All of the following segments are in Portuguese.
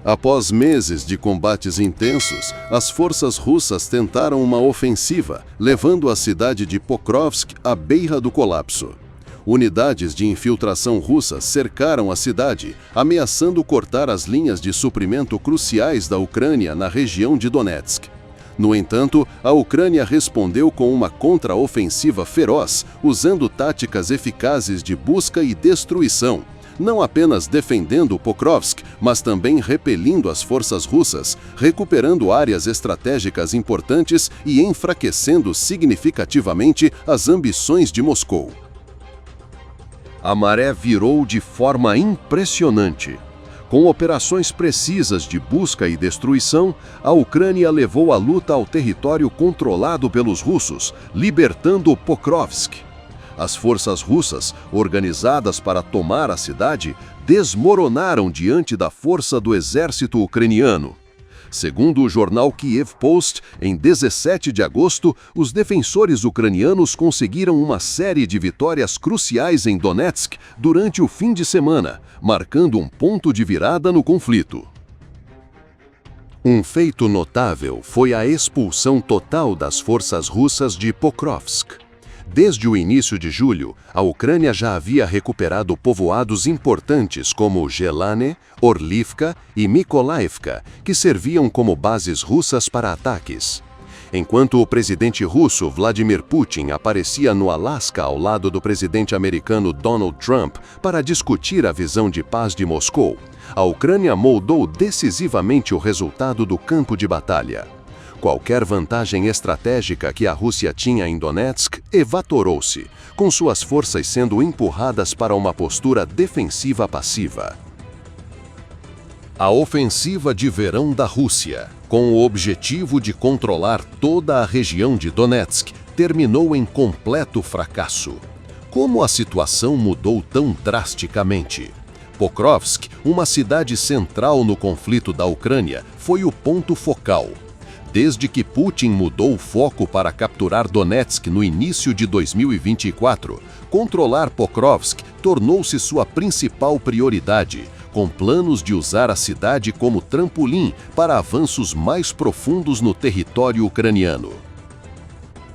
Após meses de combates intensos, as forças russas tentaram uma ofensiva, levando a cidade de Pokrovsk à beira do colapso. Unidades de infiltração russas cercaram a cidade, ameaçando cortar as linhas de suprimento cruciais da Ucrânia na região de Donetsk. No entanto, a Ucrânia respondeu com uma contraofensiva feroz, usando táticas eficazes de busca e destruição, não apenas defendendo Pokrovsk, mas também repelindo as forças russas, recuperando áreas estratégicas importantes e enfraquecendo significativamente as ambições de Moscou. A maré virou de forma impressionante. Com operações precisas de busca e destruição, a Ucrânia levou a luta ao território controlado pelos russos, libertando Pokrovsk. As forças russas, organizadas para tomar a cidade, desmoronaram diante da força do exército ucraniano. Segundo o jornal Kiev Post, em 17 de agosto, os defensores ucranianos conseguiram uma série de vitórias cruciais em Donetsk durante o fim de semana, marcando um ponto de virada no conflito. Um feito notável foi a expulsão total das forças russas de Pokrovsk. Desde o início de julho, a Ucrânia já havia recuperado povoados importantes como Gelane, Orlivka e Mykolaivka, que serviam como bases russas para ataques. Enquanto o presidente russo Vladimir Putin aparecia no Alasca ao lado do presidente americano Donald Trump para discutir a visão de paz de Moscou, a Ucrânia moldou decisivamente o resultado do campo de batalha. Qualquer vantagem estratégica que a Rússia tinha em Donetsk evaporou-se, com suas forças sendo empurradas para uma postura defensiva passiva. A ofensiva de verão da Rússia, com o objetivo de controlar toda a região de Donetsk, terminou em completo fracasso. Como a situação mudou tão drasticamente? Pokrovsk, uma cidade central no conflito da Ucrânia, foi o ponto focal. Desde que Putin mudou o foco para capturar Donetsk no início de 2024, controlar Pokrovsk tornou-se sua principal prioridade, com planos de usar a cidade como trampolim para avanços mais profundos no território ucraniano.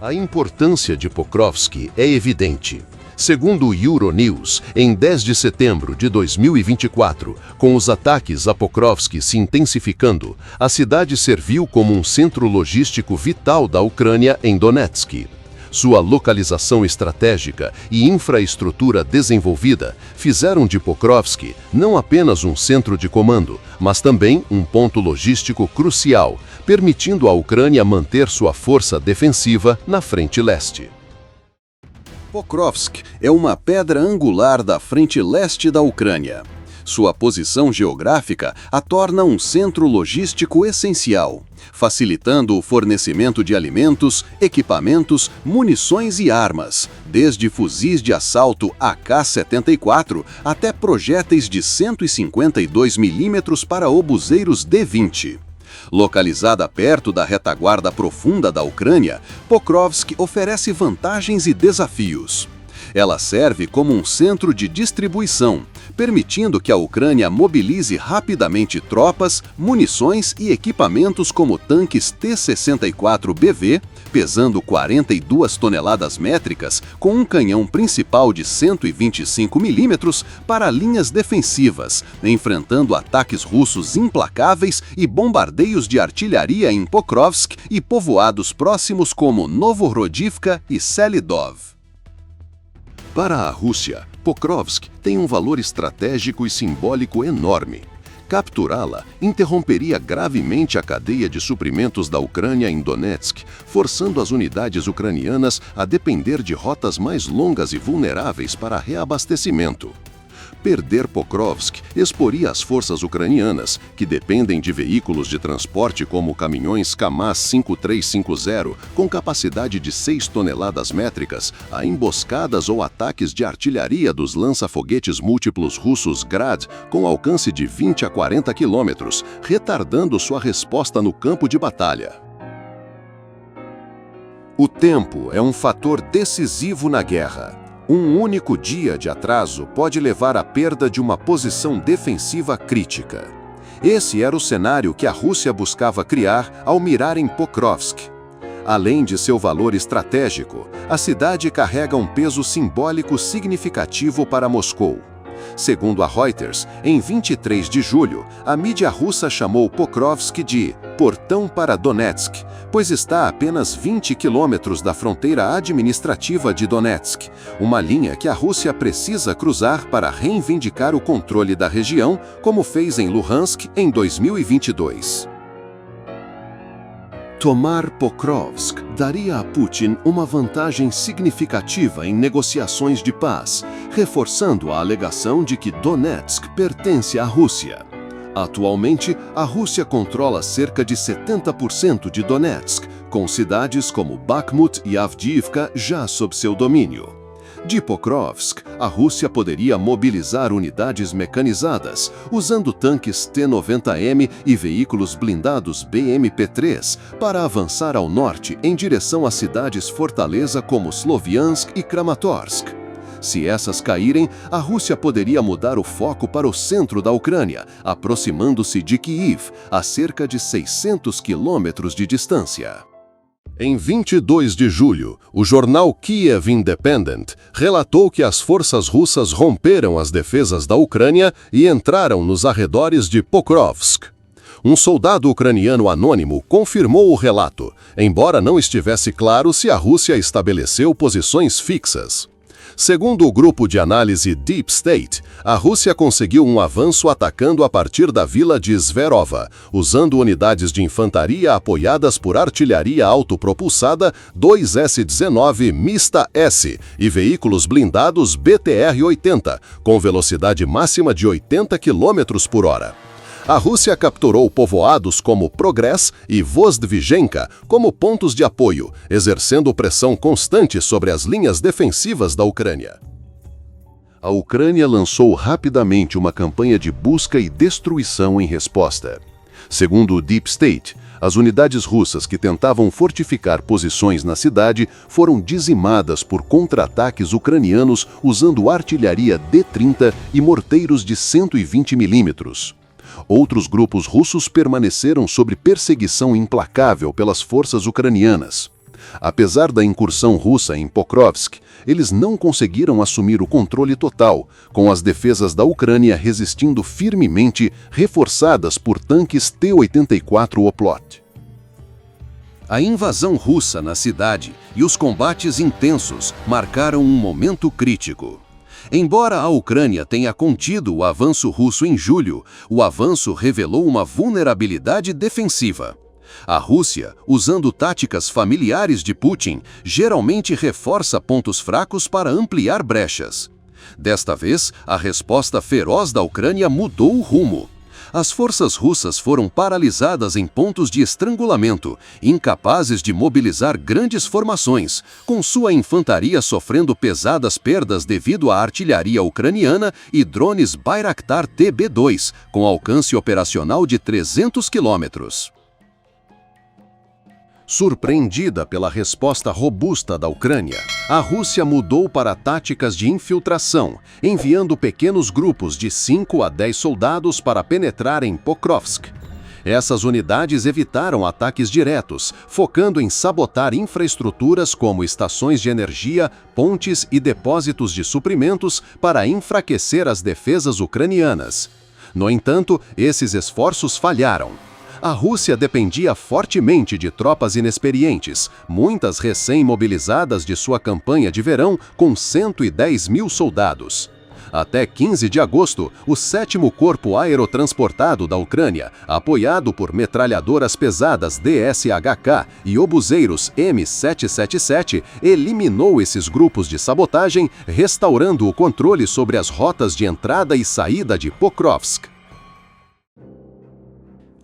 A importância de Pokrovsk é evidente. Segundo o Euronews, em 10 de setembro de 2024, com os ataques a Pokrovsk se intensificando, a cidade serviu como um centro logístico vital da Ucrânia em Donetsk. Sua localização estratégica e infraestrutura desenvolvida fizeram de Pokrovsk não apenas um centro de comando, mas também um ponto logístico crucial, permitindo à Ucrânia manter sua força defensiva na frente leste. Pokrovsk é uma pedra angular da frente leste da Ucrânia. Sua posição geográfica a torna um centro logístico essencial, facilitando o fornecimento de alimentos, equipamentos, munições e armas, desde fuzis de assalto AK-74 até projéteis de 152 mm para obuseiros D-20. Localizada perto da retaguarda profunda da Ucrânia, Pokrovsk oferece vantagens e desafios. Ela serve como um centro de distribuição, permitindo que a Ucrânia mobilize rapidamente tropas, munições e equipamentos como tanques T-64BV, pesando 42 toneladas métricas, com um canhão principal de 125 mm para linhas defensivas, enfrentando ataques russos implacáveis e bombardeios de artilharia em Pokrovsk e povoados próximos como Novorodivka e Selidov. Para a Rússia, Pokrovsk tem um valor estratégico e simbólico enorme. Capturá-la interromperia gravemente a cadeia de suprimentos da Ucrânia em Donetsk, forçando as unidades ucranianas a depender de rotas mais longas e vulneráveis para reabastecimento. Perder Pokrovsk exporia as forças ucranianas, que dependem de veículos de transporte como caminhões Kamaz 5350, com capacidade de 6 toneladas métricas, a emboscadas ou ataques de artilharia dos lança-foguetes múltiplos russos Grad, com alcance de 20 a 40 quilômetros, retardando sua resposta no campo de batalha. O tempo é um fator decisivo na guerra. Um único dia de atraso pode levar à perda de uma posição defensiva crítica. Esse era o cenário que a Rússia buscava criar ao mirar em Pokrovsk. Além de seu valor estratégico, a cidade carrega um peso simbólico significativo para Moscou. Segundo a Reuters, em 23 de julho, a mídia russa chamou Pokrovsk de Portão para Donetsk, pois está a apenas 20 quilômetros da fronteira administrativa de Donetsk, uma linha que a Rússia precisa cruzar para reivindicar o controle da região, como fez em Luhansk em 2022. Tomar Pokrovsk daria a Putin uma vantagem significativa em negociações de paz, reforçando a alegação de que Donetsk pertence à Rússia. Atualmente, a Rússia controla cerca de 70% de Donetsk, com cidades como Bakhmut e Avdiivka já sob seu domínio. De Pokrovsk, a Rússia poderia mobilizar unidades mecanizadas, usando tanques T-90M e veículos blindados BMP-3 para avançar ao norte em direção a cidades fortaleza como Sloviansk e Kramatorsk. Se essas caírem, a Rússia poderia mudar o foco para o centro da Ucrânia, aproximando-se de Kyiv, a cerca de 600 quilômetros de distância. Em 22 de julho, o jornal Kiev Independent relatou que as forças russas romperam as defesas da Ucrânia e entraram nos arredores de Pokrovsk. Um soldado ucraniano anônimo confirmou o relato, embora não estivesse claro se a Rússia estabeleceu posições fixas. Segundo o grupo de análise Deep State, a Rússia conseguiu um avanço atacando a partir da vila de Zverova, usando unidades de infantaria apoiadas por artilharia autopropulsada 2S-19 Mista-S e veículos blindados BTR-80, com velocidade máxima de 80 km por hora. A Rússia capturou povoados como Progress e Vozdvijenka como pontos de apoio, exercendo pressão constante sobre as linhas defensivas da Ucrânia. A Ucrânia lançou rapidamente uma campanha de busca e destruição em resposta. Segundo o Deep State, as unidades russas que tentavam fortificar posições na cidade foram dizimadas por contra-ataques ucranianos usando artilharia D-30 e morteiros de 120 milímetros. Outros grupos russos permaneceram sob perseguição implacável pelas forças ucranianas. Apesar da incursão russa em Pokrovsk, eles não conseguiram assumir o controle total, com as defesas da Ucrânia resistindo firmemente, reforçadas por tanques T-84 Oplot. A invasão russa na cidade e os combates intensos marcaram um momento crítico. Embora a Ucrânia tenha contido o avanço russo em julho, o avanço revelou uma vulnerabilidade defensiva. A Rússia, usando táticas familiares de Putin, geralmente reforça pontos fracos para ampliar brechas. Desta vez, a resposta feroz da Ucrânia mudou o rumo. As forças russas foram paralisadas em pontos de estrangulamento, incapazes de mobilizar grandes formações, com sua infantaria sofrendo pesadas perdas devido à artilharia ucraniana e drones Bayraktar TB2, com alcance operacional de 300 quilômetros. Surpreendida pela resposta robusta da Ucrânia, a Rússia mudou para táticas de infiltração, enviando pequenos grupos de 5 a 10 soldados para penetrar em Pokrovsk. Essas unidades evitaram ataques diretos, focando em sabotar infraestruturas como estações de energia, pontes e depósitos de suprimentos para enfraquecer as defesas ucranianas. No entanto, esses esforços falharam. A Rússia dependia fortemente de tropas inexperientes, muitas recém-mobilizadas de sua campanha de verão com 110 mil soldados. Até 15 de agosto, o 7º Corpo Aerotransportado da Ucrânia, apoiado por metralhadoras pesadas DSHK e obuseiros M777, eliminou esses grupos de sabotagem, restaurando o controle sobre as rotas de entrada e saída de Pokrovsk.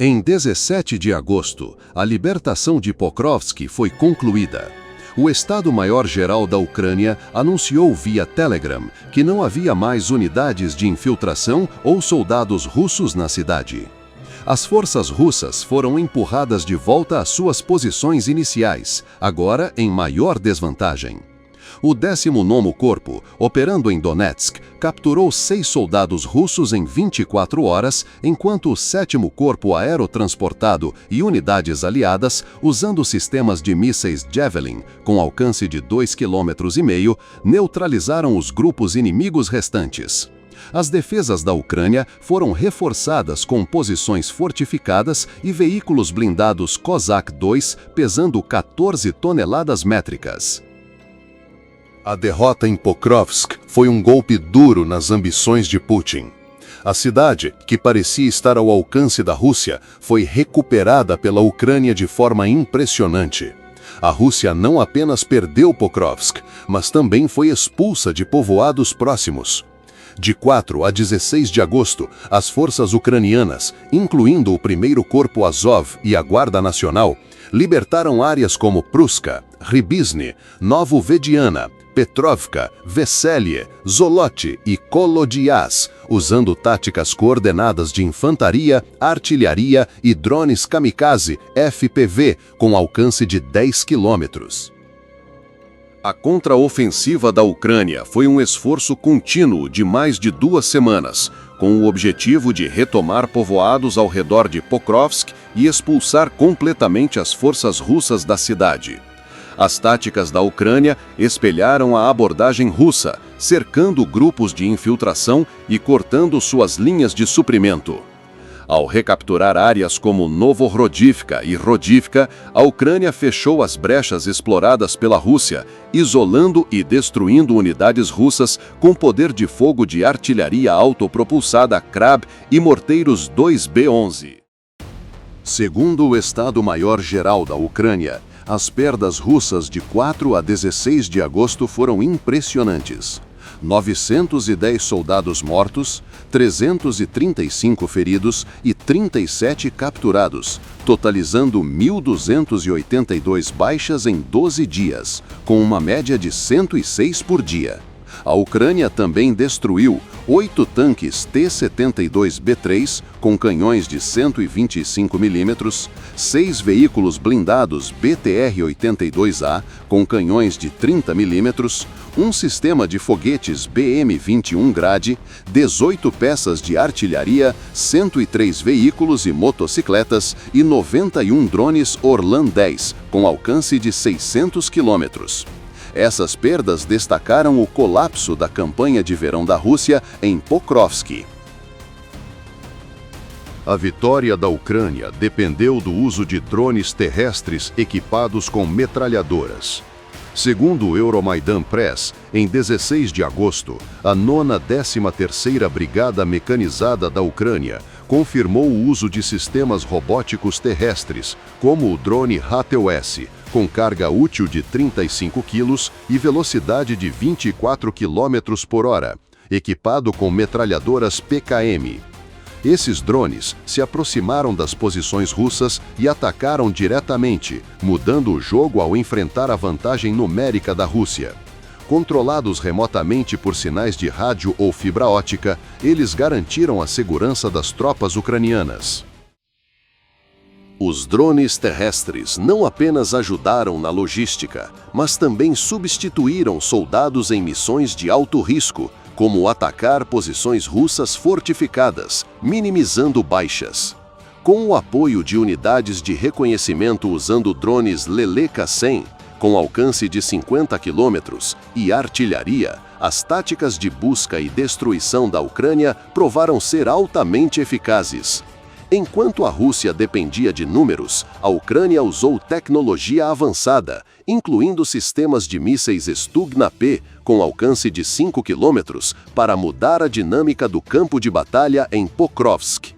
Em 17 de agosto, a libertação de Pokrovsk foi concluída. O Estado-Maior-Geral da Ucrânia anunciou via Telegram que não havia mais unidades de infiltração ou soldados russos na cidade. As forças russas foram empurradas de volta às suas posições iniciais, agora em maior desvantagem. O 19º Corpo, operando em Donetsk, capturou 6 soldados russos em 24 horas, enquanto o 7º Corpo Aerotransportado e unidades aliadas, usando sistemas de mísseis Javelin, com alcance de 2,5 km, neutralizaram os grupos inimigos restantes. As defesas da Ucrânia foram reforçadas com posições fortificadas e veículos blindados Kozak-2 pesando 14 toneladas métricas. A derrota em Pokrovsk foi um golpe duro nas ambições de Putin. A cidade, que parecia estar ao alcance da Rússia, foi recuperada pela Ucrânia de forma impressionante. A Rússia não apenas perdeu Pokrovsk, mas também foi expulsa de povoados próximos. De 4 a 16 de agosto, as forças ucranianas, incluindo o 1º Corpo Azov e a Guarda Nacional, libertaram áreas como Pruska, Rybizny, Novovediana, Petrovka, Veselie, Zolote e Kolodias, usando táticas coordenadas de infantaria, artilharia e drones kamikaze FPV com alcance de 10 quilômetros. A contraofensiva da Ucrânia foi um esforço contínuo de mais de 2 semanas, com o objetivo de retomar povoados ao redor de Pokrovsk e expulsar completamente as forças russas da cidade. As táticas da Ucrânia espelharam a abordagem russa, cercando grupos de infiltração e cortando suas linhas de suprimento. Ao recapturar áreas como Novohrodivka e Rodivka, a Ucrânia fechou as brechas exploradas pela Rússia, isolando e destruindo unidades russas com poder de fogo de artilharia autopropulsada Krab e morteiros 2B-11. Segundo o Estado-Maior-Geral da Ucrânia, as perdas russas de 4 a 16 de agosto foram impressionantes. 910 soldados mortos, 335 feridos e 37 capturados, totalizando 1.282 baixas em 12 dias, com uma média de 106 por dia. A Ucrânia também destruiu 8 tanques T-72B3 com canhões de 125 mm, 6 veículos blindados BTR-82A com canhões de 30 mm, um sistema de foguetes BM-21 Grad, 18 peças de artilharia, 103 veículos e motocicletas e 91 drones Orlan 10 com alcance de 600 quilômetros. Essas perdas destacaram o colapso da campanha de verão da Rússia em Pokrovsk. A vitória da Ucrânia dependeu do uso de drones terrestres equipados com metralhadoras. Segundo o Euromaidan Press, em 16 de agosto, a 9ª Brigada Mecanizada da Ucrânia confirmou o uso de sistemas robóticos terrestres, como o drone HATEL-S, com carga útil de 35 quilos e velocidade de 24 km por hora, equipado com metralhadoras PKM. Esses drones se aproximaram das posições russas e atacaram diretamente, mudando o jogo ao enfrentar a vantagem numérica da Rússia. Controlados remotamente por sinais de rádio ou fibra ótica, eles garantiram a segurança das tropas ucranianas. Os drones terrestres não apenas ajudaram na logística, mas também substituíram soldados em missões de alto risco, como atacar posições russas fortificadas, minimizando baixas. Com o apoio de unidades de reconhecimento usando drones Leleka-100, com alcance de 50 km, e artilharia, as táticas de busca e destruição da Ucrânia provaram ser altamente eficazes. Enquanto a Rússia dependia de números, a Ucrânia usou tecnologia avançada, incluindo sistemas de mísseis Stugna-P com alcance de 5 km para mudar a dinâmica do campo de batalha em Pokrovsk.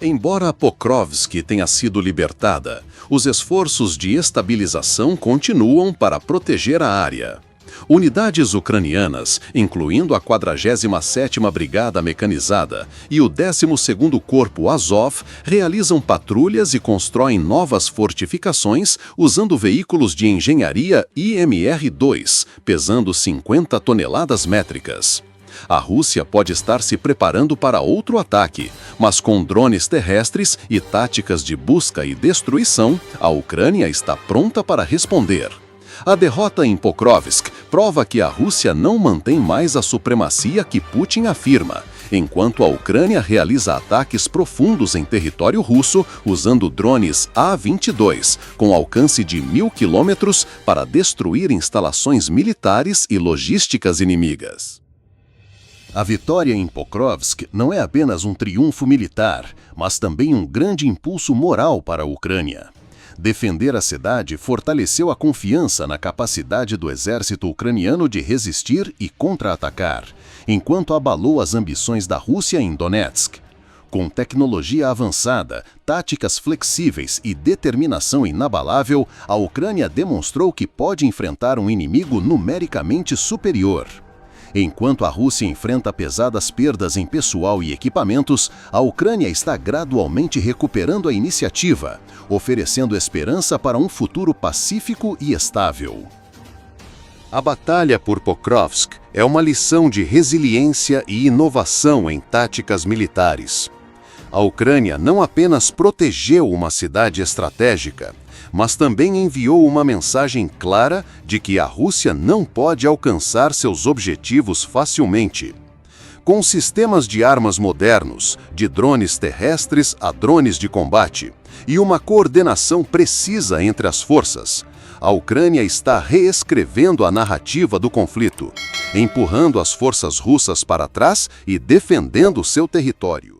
Embora Pokrovsk tenha sido libertada, os esforços de estabilização continuam para proteger a área. Unidades ucranianas, incluindo a 47ª Brigada Mecanizada e o 12º Corpo Azov, realizam patrulhas e constroem novas fortificações usando veículos de engenharia IMR-2, pesando 50 toneladas métricas. A Rússia pode estar se preparando para outro ataque, mas com drones terrestres e táticas de busca e destruição, a Ucrânia está pronta para responder. A derrota em Pokrovsk prova que a Rússia não mantém mais a supremacia que Putin afirma, enquanto a Ucrânia realiza ataques profundos em território russo usando drones A-22, com alcance de 1.000 quilômetros para destruir instalações militares e logísticas inimigas. A vitória em Pokrovsk não é apenas um triunfo militar, mas também um grande impulso moral para a Ucrânia. Defender a cidade fortaleceu a confiança na capacidade do exército ucraniano de resistir e contra-atacar, enquanto abalou as ambições da Rússia em Donetsk. Com tecnologia avançada, táticas flexíveis e determinação inabalável, a Ucrânia demonstrou que pode enfrentar um inimigo numericamente superior. Enquanto a Rússia enfrenta pesadas perdas em pessoal e equipamentos, a Ucrânia está gradualmente recuperando a iniciativa, oferecendo esperança para um futuro pacífico e estável. A batalha por Pokrovsk é uma lição de resiliência e inovação em táticas militares. A Ucrânia não apenas protegeu uma cidade estratégica, mas também enviou uma mensagem clara de que a Rússia não pode alcançar seus objetivos facilmente. Com sistemas de armas modernos, de drones terrestres a drones de combate, e uma coordenação precisa entre as forças, a Ucrânia está reescrevendo a narrativa do conflito, empurrando as forças russas para trás e defendendo seu território.